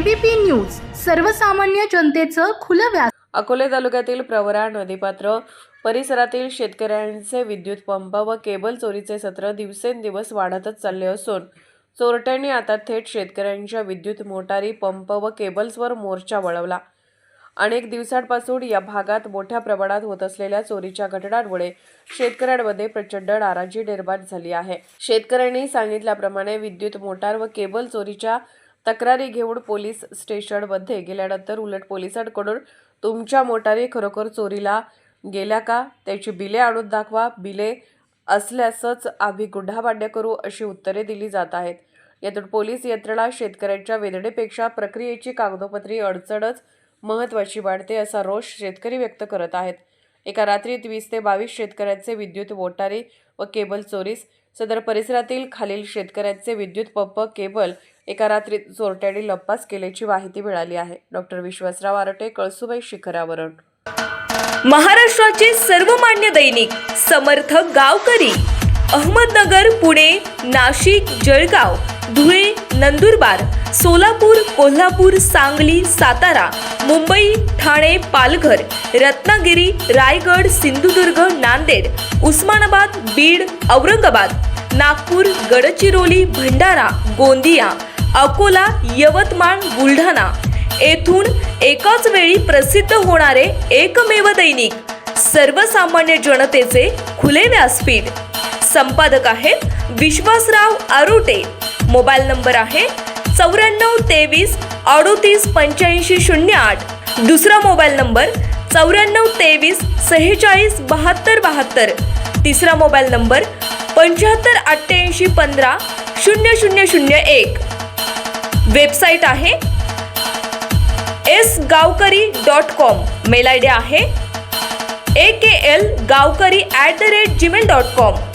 ABP news सर्वसामान्य जनतेचं खुलं व्यास। अकोले तालुक्यातील प्रवरा नदीपात्र परिसरातील शेतकऱ्यांचे विद्युत पंप व केबल चोरीचे सत्र दिवसेंदिवस वाढतच चालले असून चोरट्यांनी आता थेट शेतकऱ्यांच्या विद्युत मोटारी, पंप व केबल्सवर मोर्चा वळवला। अनेक दिवसांपासून या भागात मोठ्या प्रमाणात होत असलेल्या चोरीच्या घटनांमुळे शेतकऱ्यांमध्ये प्रचंड नाराजी निर्माण झाली आहे। शेतकऱ्यांनी सांगितल्याप्रमाणे विद्युत मोटार व केबल चोरीच्या तक्रारी घेऊन पोलीस स्टेशनमध्ये गेल्यानंतर उलट पोलिसांकडून तुमच्या मोटारी खरोखर चोरीला गेल्या का, त्याची बिले आणून दाखवा, बिले असल्यासच आम्ही गुन्हा मान्य करू, अशी उत्तरे दिली जात आहेत। यातून पोलीस यंत्रणा शेतकऱ्यांच्या वेदनेपेक्षा प्रक्रियेची कागदोपत्री अडचणच महत्त्वाची वाढते, असा रोष शेतकरी व्यक्त करत आहेत। एका रात्रीत 20 ते 22 शेतकऱ्यांचे विद्युत मोटारी व केबल चोरीस, सदर परिसरातील खालील शेतकऱ्यांचे विद्युत पंप, केबल एका रात्रीत चोरट्यांनी लंपास केल्याची माहिती मिळाली आहे। डॉक्टर विश्वासराव आरटे, कळसुबाई शिखरावरून। महाराष्ट्राचे सर्वमान्य दैनिक समर्थ गावकरी, अहमदनगर, पुणे, नाशिक, जळगाव, धुळे, नंदुरबार, सोलापूर, कोल्हापूर, सांगली, सातारा, मुंबई, ठाणे, पालघर, रत्नागिरी, रायगड, सिंधुदुर्ग, नांदेड, उस्मानाबाद, बीड, औरंगाबाद, नागपूर, गडचिरोली, भंडारा, गोंदिया, अकोला, यवतमाळ, बुलढाणा येथून एकाच वेळी प्रसिद्ध होणारे एकमेव दैनिक सर्वसामान्य जनतेचे खुले व्यासपीठ। संपादक आहेत विश्वासराव आरोटे। मोबाईल नंबर आहे 94 23 38 85 08। दुसरा मोबाईल नंबर 94 23 46 72 72। तिसरा मोबाईल नंबर 75 88 15 0001। वेबसाईट आहे sgavkari.com। मेल आयडी आहे akl gavkari@gmail.com।